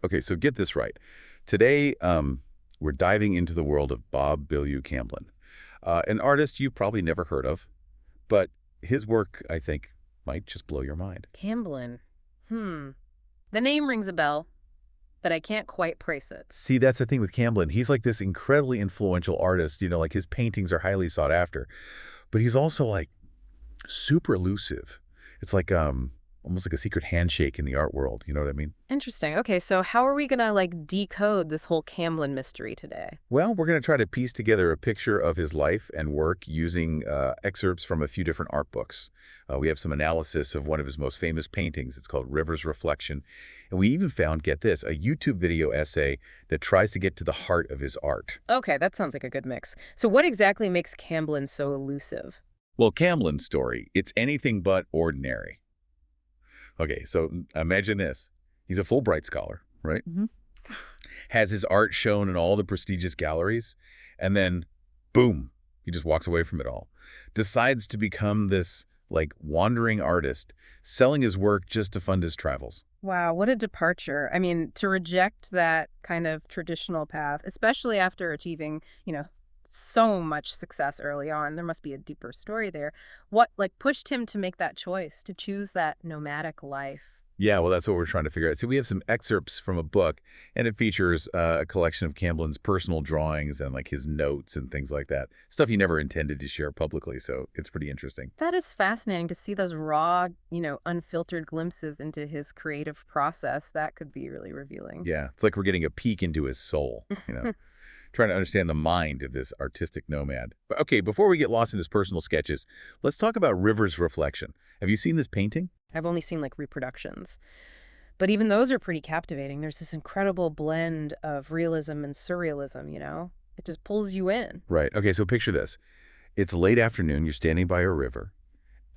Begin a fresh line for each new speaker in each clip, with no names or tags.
Okay, so get this right. Today, we're diving into the world of Bob Camblin, an artist you've probably never heard of, but his work, I think, might just blow your mind.
Camblin. The name rings a bell, but I can't quite place it.
See, that's the thing with Camblin. He's like this incredibly influential artist, like his paintings are highly sought after, but he's also like super elusive. It's like almost like a secret handshake in the art world, you know what I mean?
Interesting. Okay, so how are we gonna decode this whole Camblin mystery today?
Well, we're going to try to piece together a picture of his life and work using excerpts from a few different art books. We have some analysis of one of his most famous paintings. It's called River's Reflection. And we even found, get this, a YouTube video essay that tries to get to the heart of his art.
Okay, that sounds like a good mix. So what exactly makes Camblin so elusive?
Well, Camblin's story, it's anything but ordinary. Okay, so imagine this. He's a Fulbright scholar, right? Has his art shown in all the prestigious galleries, and then, boom, he just walks away from it all. Decides to become this, like, wandering artist, selling his work just to fund his travels.
Wow, what a departure. I mean, to reject that kind of traditional path, especially after achieving, so much success early on, there must be a deeper story there. What, pushed him to make that choice, to choose that nomadic life?
Yeah, well, that's what we're trying to figure out. So we have some excerpts from a book, and it features a collection of Camblin's personal drawings and, like, his notes and things like that. Stuff he never intended to share publicly, so it's pretty interesting.
That is fascinating to see those raw, unfiltered glimpses into his creative process. That could be really revealing.
Yeah, it's like we're getting a peek into his soul. Trying to understand the mind of this artistic nomad. But okay, before we get lost in his personal sketches, let's talk about River's Reflection. Have you seen this painting?
I've only seen reproductions, but even those are pretty captivating. There's this incredible blend of realism and surrealism. It just pulls you in.
Right. Okay, so picture this. It's late afternoon, you're standing by a river,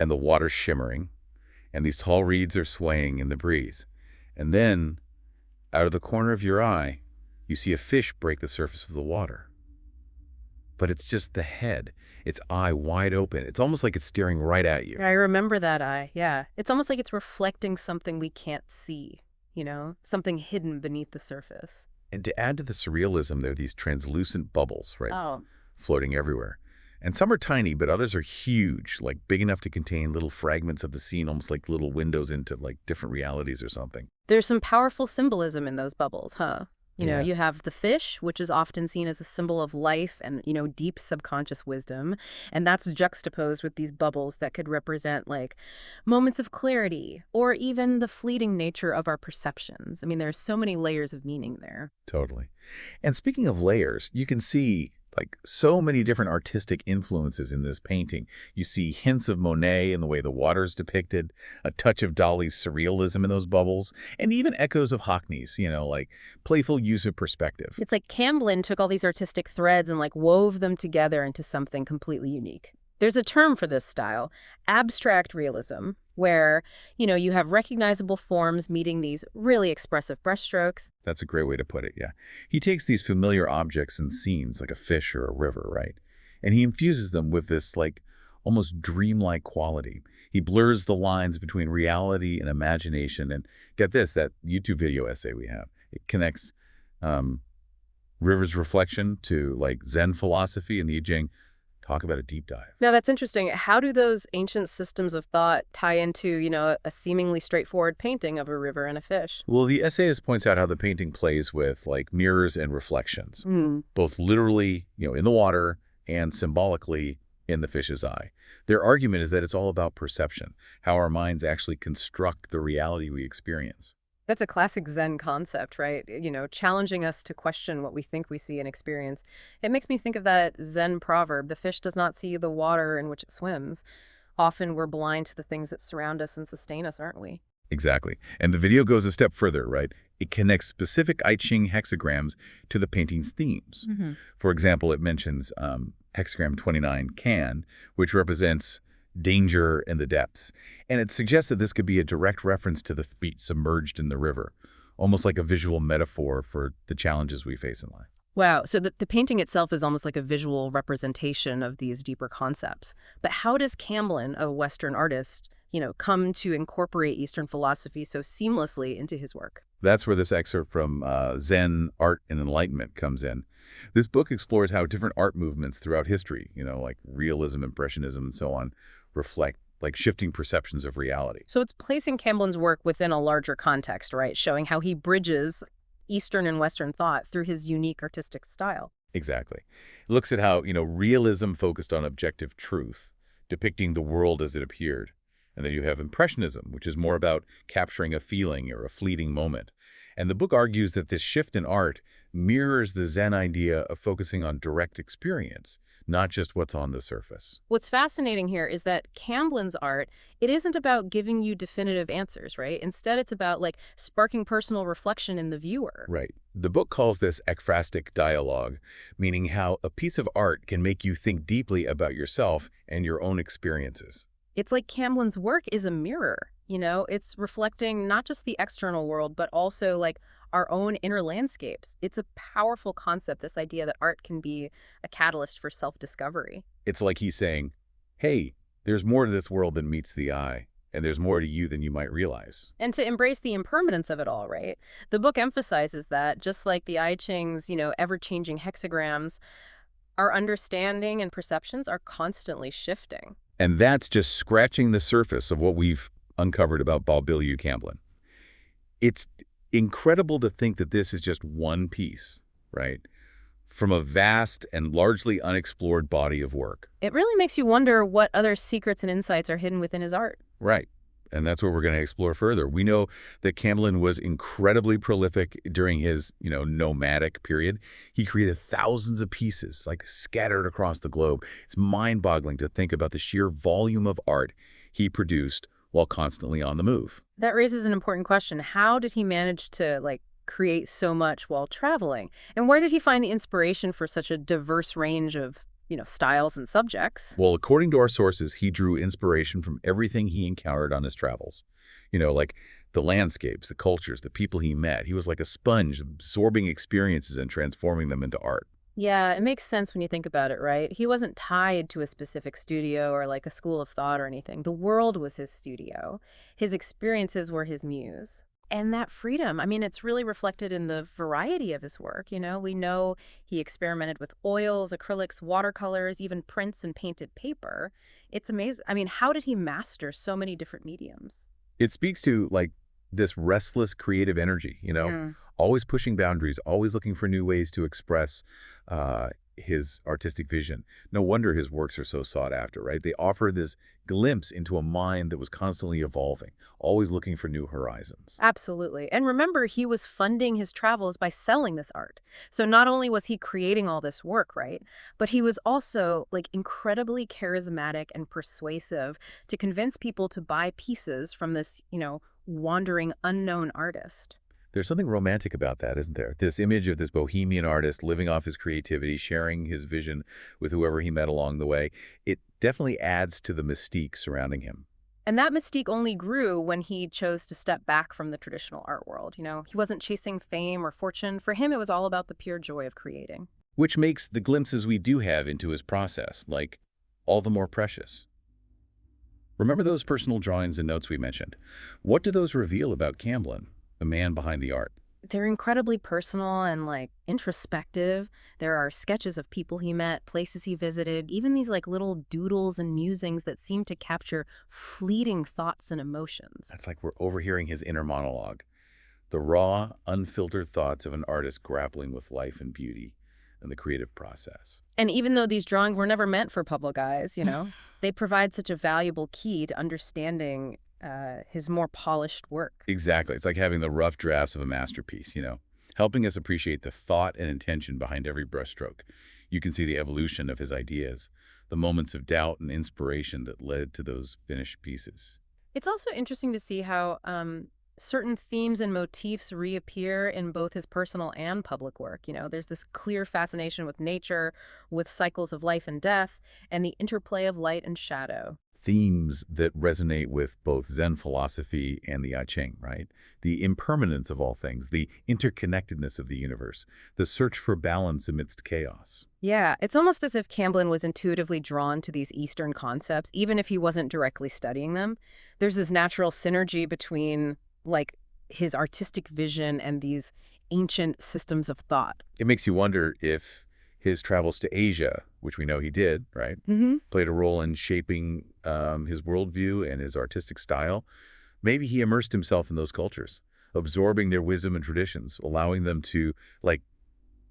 and the water's shimmering, and these tall reeds are swaying in the breeze. And then, out of the corner of your eye, you see a fish break the surface of the water. But it's just the head, its eye wide open. It's almost like it's staring right at you.
I remember that eye, yeah. It's almost like it's reflecting something we can't see, something hidden beneath the surface.
And to add to the surrealism, there are these translucent bubbles, right,
Oh,
floating everywhere. And some are tiny, but others are huge, like big enough to contain little fragments of the scene, almost like little windows into, like, different realities or something.
there's some powerful symbolism in those bubbles, huh?
Yeah.
You have the fish, which is often seen as a symbol of life and, deep subconscious wisdom. And that's juxtaposed with these bubbles that could represent moments of clarity or even the fleeting nature of our perceptions. I mean, there's so many layers of meaning there.
Totally. And speaking of layers, you can see, like, so many different artistic influences in this painting. You see hints of Monet in the way the water is depicted, a touch of Dali's surrealism in those bubbles, and even echoes of Hockney's, like playful use of perspective.
It's like Camblin took all these artistic threads and wove them together into something completely unique. There's a term for this style, abstract realism, where, you have recognizable forms meeting these really expressive brushstrokes.
That's a great way to put it, yeah. He takes these familiar objects and scenes, like a fish or a river, right? And he infuses them with this, like, almost dreamlike quality. He blurs the lines between reality and imagination. And get this, that YouTube video essay we have, it connects River's Reflection to, like, Zen philosophy and the I Ching. Talk about a deep dive.
Now, that's interesting. How do those ancient systems of thought tie into, a seemingly straightforward painting of a river and a fish?
Well, the essayist points out how the painting plays with, like, mirrors and reflections, both literally, in the water and symbolically in the fish's eye. Their argument is that it's all about perception, how our minds actually construct the reality we experience.
That's a classic Zen concept, right? Challenging us to question what we think we see and experience. It makes me think of that Zen proverb, the fish does not see the water in which it swims. Often we're blind to the things that surround us and sustain us, aren't we?
Exactly. And the video goes a step further, right? It connects specific I Ching hexagrams to the painting's themes. For example, it mentions hexagram 29, can, which represents danger in the depths. And it suggests that this could be a direct reference to the feet submerged in the river, almost like a visual metaphor for the challenges we face in life.
Wow. So the painting itself is almost like a visual representation of these deeper concepts. But how does Camblin, a Western artist, come to incorporate Eastern philosophy so seamlessly into his work?
That's where this excerpt from Zen, Art, and Enlightenment comes in. This book explores how different art movements throughout history, like realism, impressionism, and so on, reflect like shifting perceptions of reality.
So it's placing Camblin's work within a larger context, right? Showing how he bridges Eastern and Western thought through his unique artistic style.
Exactly. It looks at how, realism focused on objective truth, depicting the world as it appeared. And then you have Impressionism, which is more about capturing a feeling or a fleeting moment. And the book argues that this shift in art mirrors the Zen idea of focusing on direct experience, not just what's on the surface.
What's fascinating here is that Camblin's art, it isn't about giving you definitive answers, right? Instead, it's about sparking personal reflection in the viewer.
Right. The book calls this ekphrastic dialogue, meaning how a piece of art can make you think deeply about yourself and your own experiences.
It's like Camblin's work is a mirror, It's reflecting not just the external world, but also our own inner landscapes. It's a powerful concept, this idea that art can be a catalyst for self-discovery.
It's like he's saying, hey, there's more to this world than meets the eye, and there's more to you than you might realize.
And to embrace the impermanence of it all, right? The book emphasizes that, just like the I Ching's, ever-changing hexagrams, our understanding and perceptions are constantly shifting.
And that's just scratching the surface of what we've uncovered about Bob Camblin. It's incredible to think that this is just one piece, right, from a vast and largely unexplored body of work.
It really makes you wonder what other secrets and insights are hidden within his art.
Right. And that's what we're going to explore further. We know that Camblin was incredibly prolific during his, nomadic period. He created thousands of pieces, scattered across the globe. It's mind-boggling to think about the sheer volume of art he produced while constantly on the move.
That raises an important question. How did he manage to, create so much while traveling? And where did he find the inspiration for such a diverse range of styles and subjects?
Well, according to our sources, he drew inspiration from everything he encountered on his travels. Like the landscapes, the cultures, the people he met. He was like a sponge, absorbing experiences and transforming them into art.
Yeah, it makes sense when you think about it, right? He wasn't tied to a specific studio or a school of thought or anything. The world was his studio. His experiences were his muse. And that freedom, it's really reflected in the variety of his work. We know he experimented with oils, acrylics, watercolors, even prints and painted paper. It's amazing. How did he master so many different mediums?
It speaks to this restless creative energy, always pushing boundaries, always looking for new ways to express his artistic vision. No wonder his works are so sought after, right? They offer this glimpse into a mind that was constantly evolving, always looking for new horizons.
Absolutely. And remember, he was funding his travels by selling this art. So not only was he creating all this work, right, but he was also incredibly charismatic and persuasive to convince people to buy pieces from this, wandering unknown artist.
There's something romantic about that, isn't there? This image of this bohemian artist living off his creativity, sharing his vision with whoever he met along the way. It definitely adds to the mystique surrounding him.
And that mystique only grew when he chose to step back from the traditional art world. He wasn't chasing fame or fortune. For him, it was all about the pure joy of creating.
Which makes the glimpses we do have into his process, all the more precious. Remember those personal drawings and notes we mentioned? What do those reveal about Camblin, the man behind the art?
They're incredibly personal and introspective. There are sketches of people he met, places he visited, even these little doodles and musings that seem to capture fleeting thoughts and emotions.
It's like we're overhearing his inner monologue, the raw, unfiltered thoughts of an artist grappling with life and beauty and the creative process.
And even though these drawings were never meant for public eyes, they provide such a valuable key to understanding his more polished work.
Exactly. It's like having the rough drafts of a masterpiece, helping us appreciate the thought and intention behind every brushstroke. You can see the evolution of his ideas, the moments of doubt and inspiration that led to those finished pieces.
It's also interesting to see how certain themes and motifs reappear in both his personal and public work. There's this clear fascination with nature, with cycles of life and death, and the interplay of light and shadow.
themes that resonate with both Zen philosophy and the I Ching, right? The impermanence of all things, the interconnectedness of the universe, the search for balance amidst chaos.
Yeah, it's almost as if Camblin was intuitively drawn to these Eastern concepts, even if he wasn't directly studying them. There's this natural synergy between, like, his artistic vision and these ancient systems of thought.
It makes you wonder if his travels to Asia, which we know he did, right,
Mm-hmm.
played a role in shaping his worldview and his artistic style. Maybe he immersed himself in those cultures, absorbing their wisdom and traditions, allowing them to, like,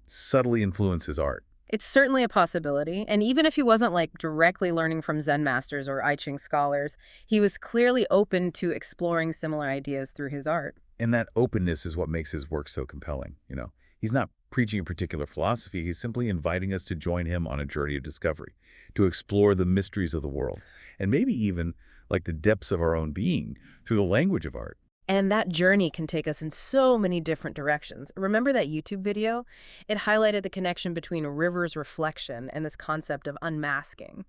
subtly influence his art.
It's certainly a possibility, and even if he wasn't like directly learning from Zen masters or I Ching scholars, he was clearly open to exploring similar ideas through his art.
And that openness is what makes his work so compelling, He's not preaching a particular philosophy, he's simply inviting us to join him on a journey of discovery, to explore the mysteries of the world, and maybe even, like, the depths of our own being through the language of art.
And that journey can take us in so many different directions. Remember that YouTube video? It highlighted the connection between River's reflection and this concept of unmasking,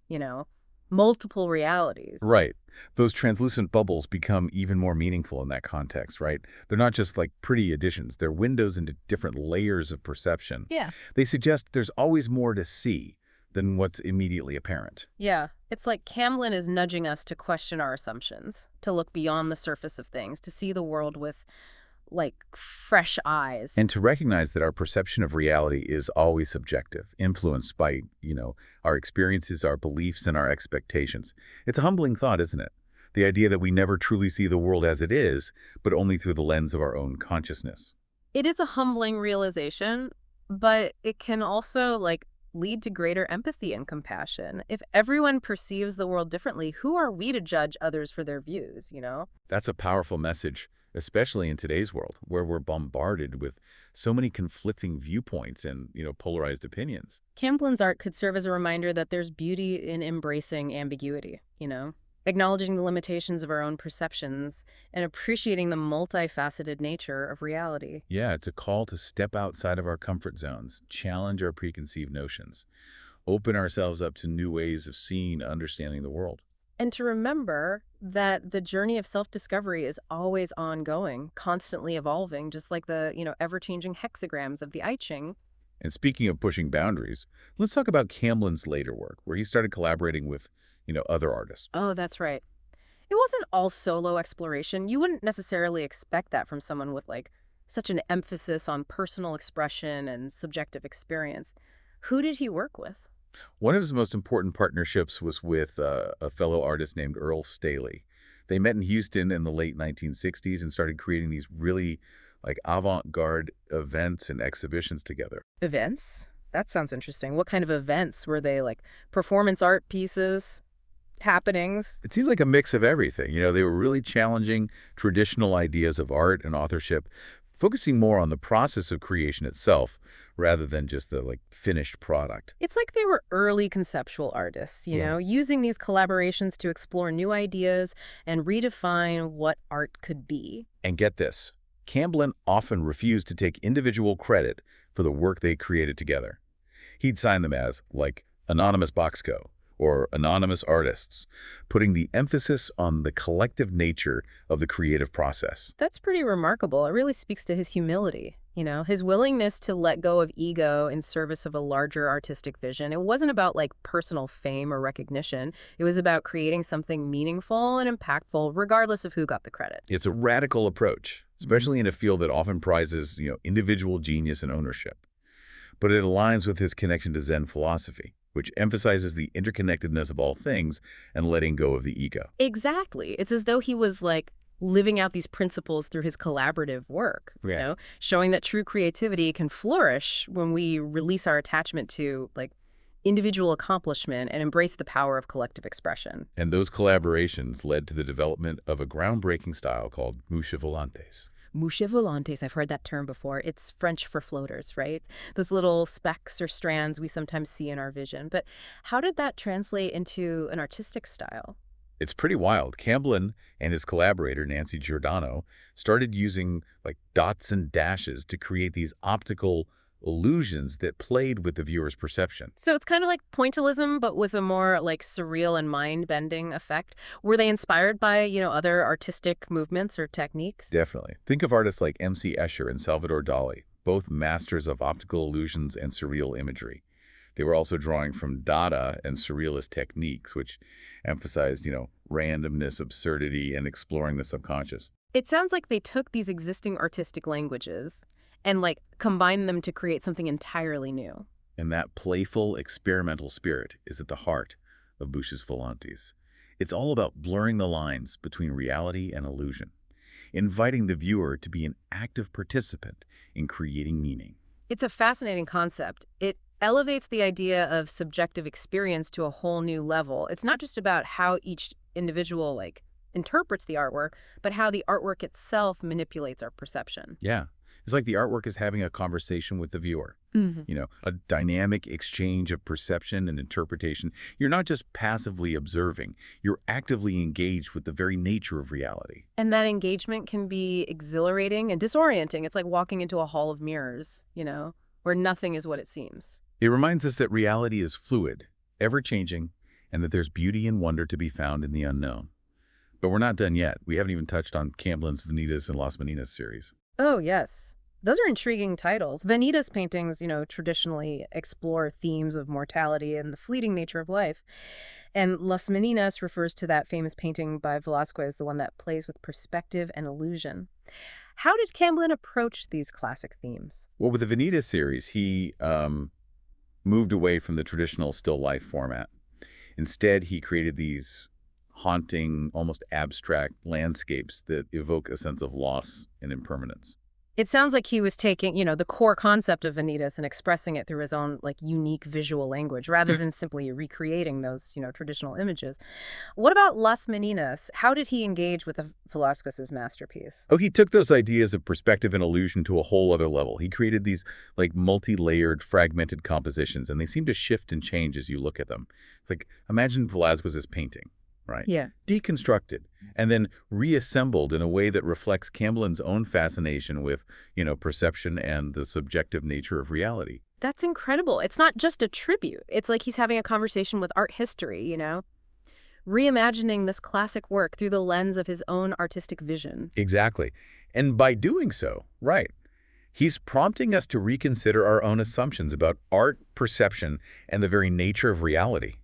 multiple realities.
Right. Those translucent bubbles become even more meaningful in that context, right? They're not just like pretty additions. They're windows into different layers of perception.
Yeah.
They suggest there's always more to see than what's immediately apparent.
Yeah. It's like Camblin is nudging us to question our assumptions, to look beyond the surface of things, to see the world with, like, fresh eyes.
And to recognize that our perception of reality is always subjective, influenced by, our experiences, our beliefs, and our expectations. It's a humbling thought, isn't it? The idea that we never truly see the world as it is, but only through the lens of our own consciousness.
It is a humbling realization, but it can also, like, lead to greater empathy and compassion. If everyone perceives the world differently, who are we to judge others for their views?
That's a powerful message, especially in today's world, where we're bombarded with so many conflicting viewpoints and, polarized opinions.
Camblin's art could serve as a reminder that there's beauty in embracing ambiguity, acknowledging the limitations of our own perceptions and appreciating the multifaceted nature of reality.
Yeah, it's a call to step outside of our comfort zones, challenge our preconceived notions, open ourselves up to new ways of seeing, understanding the world.
And to remember that the journey of self-discovery is always ongoing, constantly evolving, just like the ever-changing hexagrams of the I Ching.
And speaking of pushing boundaries, let's talk about Camblin's later work, where he started collaborating with, other artists.
Oh, that's right. It wasn't all solo exploration. You wouldn't necessarily expect that from someone with, like, such an emphasis on personal expression and subjective experience. Who did he work with?
One of his most important partnerships was with a fellow artist named Earl Staley. They met in Houston in the late 1960s and started creating these really, like, avant-garde events and exhibitions together.
Events? That sounds interesting. What kind of events were they? Like performance art pieces, happenings?
It seems like a mix of everything. They were really challenging traditional ideas of art and authorship, focusing more on the process of creation itself rather than just the, like, finished product.
It's like they were early conceptual artists,
Yeah.
using these collaborations to explore new ideas and redefine what art could be.
And get this, Camblin often refused to take individual credit for the work they created together. He'd sign them as, like, Anonymous Boxco or Anonymous Artists, putting the emphasis on the collective nature of the creative process.
That's pretty remarkable. It really speaks to his humility, his willingness to let go of ego in service of a larger artistic vision. It wasn't about, like, personal fame or recognition. It was about creating something meaningful and impactful, regardless of who got the credit.
It's a radical approach, especially in a field that often prizes, individual genius and ownership. But it aligns with his connection to Zen philosophy, which emphasizes the interconnectedness of all things and letting go of the ego.
Exactly. It's as though he was, like, living out these principles through his collaborative work,
Yeah.
showing that true creativity can flourish when we release our attachment to, like, individual accomplishment and embrace the power of collective expression.
And those collaborations led to the development of a groundbreaking style called mouches volantes.
Mouches volantes, I've heard that term before. It's French for floaters, right? Those little specks or strands we sometimes see in our vision. But how did that translate into an artistic style?
It's pretty wild. Camblin and his collaborator, Nancy Giordano, started using, like, dots and dashes to create these optical illusions that played with the viewer's perception.
So it's kind of like pointillism, but with a more like surreal and mind-bending effect. Were they inspired by, other artistic movements or techniques?
Definitely. Think of artists like M.C. Escher and Salvador Dali, both masters of optical illusions and surreal imagery. They were also drawing from Dada and surrealist techniques, which emphasized, randomness, absurdity, and exploring the subconscious.
It sounds like they took these existing artistic languages and like combined them to create something entirely new.
And that playful, experimental spirit is at the heart of Bush's Volantes. It's all about blurring the lines between reality and illusion, inviting the viewer to be an active participant in creating meaning.
It's a fascinating concept. It elevates the idea of subjective experience to a whole new level. It's not just about how each individual interprets the artwork, but how the artwork itself manipulates our perception.
Yeah. It's like the artwork is having a conversation with the viewer.
Mm-hmm.
A dynamic exchange of perception and interpretation. You're not just passively observing, you're actively engaged with the very nature of reality.
And that engagement can be exhilarating and disorienting. It's like walking into a hall of mirrors, where nothing is what it seems.
It reminds us that reality is fluid, ever-changing, and that there's beauty and wonder to be found in the unknown. But we're not done yet. We haven't even touched on Camblin's Vanitas and Las Meninas series.
Oh, yes. Those are intriguing titles. Vanitas paintings, traditionally explore themes of mortality and the fleeting nature of life. And Las Meninas refers to that famous painting by Velázquez, the one that plays with perspective and illusion. How did Camblin approach these classic themes?
Well, with the Vanitas series, he moved away from the traditional still life format. Instead, he created these haunting, almost abstract landscapes that evoke a sense of loss and impermanence.
It sounds like he was taking, the core concept of Vanitas and expressing it through his own, unique visual language, rather than simply recreating those, traditional images. What about Las Meninas? How did he engage with Velázquez's masterpiece?
Oh, he took those ideas of perspective and illusion to a whole other level. He created these, multi-layered, fragmented compositions, and they seem to shift and change as you look at them. It's like, imagine Velázquez's painting. Right?
Yeah.
Deconstructed and then reassembled in a way that reflects Camblin's own fascination with, perception and the subjective nature of reality.
That's incredible. It's not just a tribute. It's like he's having a conversation with art history, reimagining this classic work through the lens of his own artistic vision.
Exactly. And by doing so, right, he's prompting us to reconsider our own assumptions about art, perception, and the very nature of reality.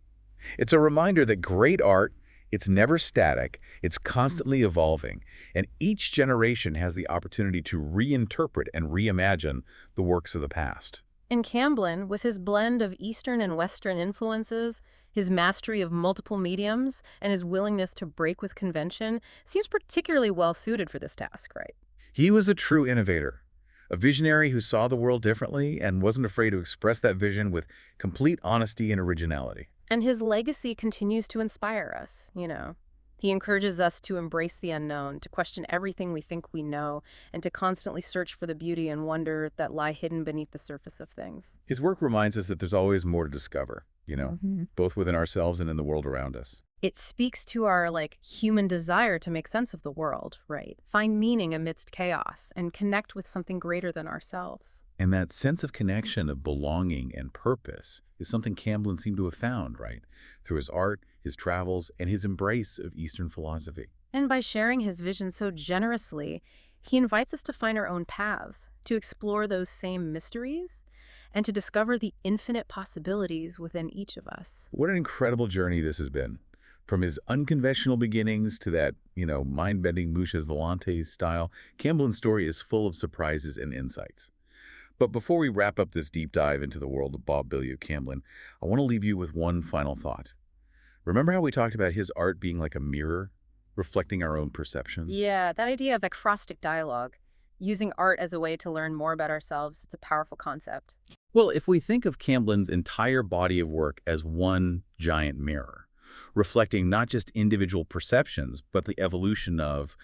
It's a reminder that great art, it's never static, it's constantly evolving, and each generation has the opportunity to reinterpret and reimagine the works of the past.
And Camblin, with his blend of Eastern and Western influences, his mastery of multiple mediums, and his willingness to break with convention, seems particularly well-suited for this task, right?
He was a true innovator, a visionary who saw the world differently and wasn't afraid to express that vision with complete honesty and originality.
And his legacy continues to inspire us, He encourages us to embrace the unknown, to question everything we think we know, and to constantly search for the beauty and wonder that lie hidden beneath the surface of things.
His work reminds us that there's always more to discover, both within ourselves and in the world around us.
It speaks to our, human desire to make sense of the world, right? Find meaning amidst chaos and connect with something greater than ourselves.
And that sense of connection, of belonging and purpose is something Camblin seemed to have found, right? Through his art, his travels, and his embrace of Eastern philosophy.
And by sharing his vision so generously, he invites us to find our own paths, to explore those same mysteries, and to discover the infinite possibilities within each of us.
What an incredible journey this has been. From his unconventional beginnings to that, mind-bending Bush's Volantes style, Camblin's story is full of surprises and insights. But before we wrap up this deep dive into the world of Bob Camblin, I want to leave you with one final thought. Remember how we talked about his art being like a mirror, reflecting our own perceptions?
Yeah, that idea of acrostic dialogue, using art as a way to learn more about ourselves, it's a powerful concept.
Well, if we think of Camblin's entire body of work as one giant mirror, reflecting not just individual perceptions, but the evolution of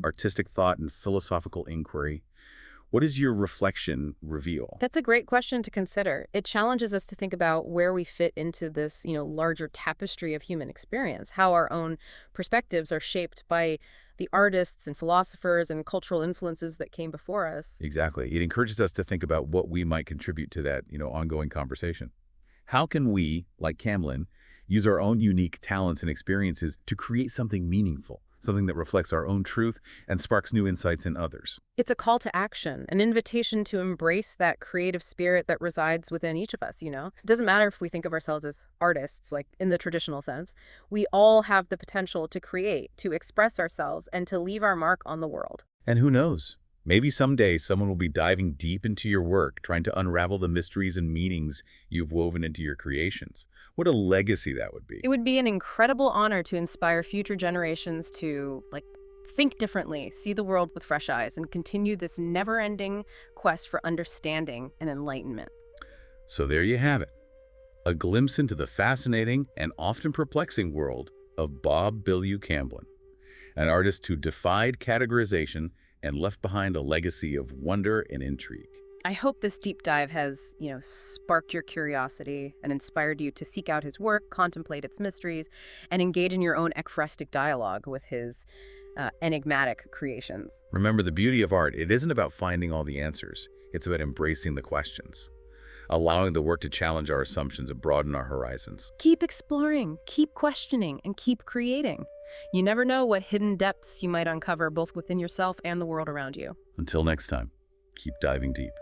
artistic thought and philosophical inquiry, what does your reflection reveal?
That's a great question to consider. It challenges us to think about where we fit into this, larger tapestry of human experience, how our own perspectives are shaped by the artists and philosophers and cultural influences that came before us.
Exactly. It encourages us to think about what we might contribute to that, ongoing conversation. How can we, like Camblin, use our own unique talents and experiences to create something meaningful, something that reflects our own truth and sparks new insights in others?
It's a call to action, an invitation to embrace that creative spirit that resides within each of us. It doesn't matter if we think of ourselves as artists, like in the traditional sense. We all have the potential to create, to express ourselves, and to leave our mark on the world.
And who knows? Maybe someday someone will be diving deep into your work, trying to unravel the mysteries and meanings you've woven into your creations. What a legacy that would be.
It would be an incredible honor to inspire future generations to, think differently, see the world with fresh eyes, and continue this never-ending quest for understanding and enlightenment.
So there you have it. A glimpse into the fascinating and often perplexing world of Bob Camblin, an artist who defied categorization and left behind a legacy of wonder and intrigue.
I hope this deep dive has, sparked your curiosity and inspired you to seek out his work, contemplate its mysteries, and engage in your own ekpharistic dialogue with his enigmatic creations.
Remember, the beauty of art, it isn't about finding all the answers. It's about embracing the questions, allowing the work to challenge our assumptions and broaden our horizons.
Keep exploring, keep questioning, and keep creating. You never know what hidden depths you might uncover both within yourself and the world around you.
Until next time, keep diving deep.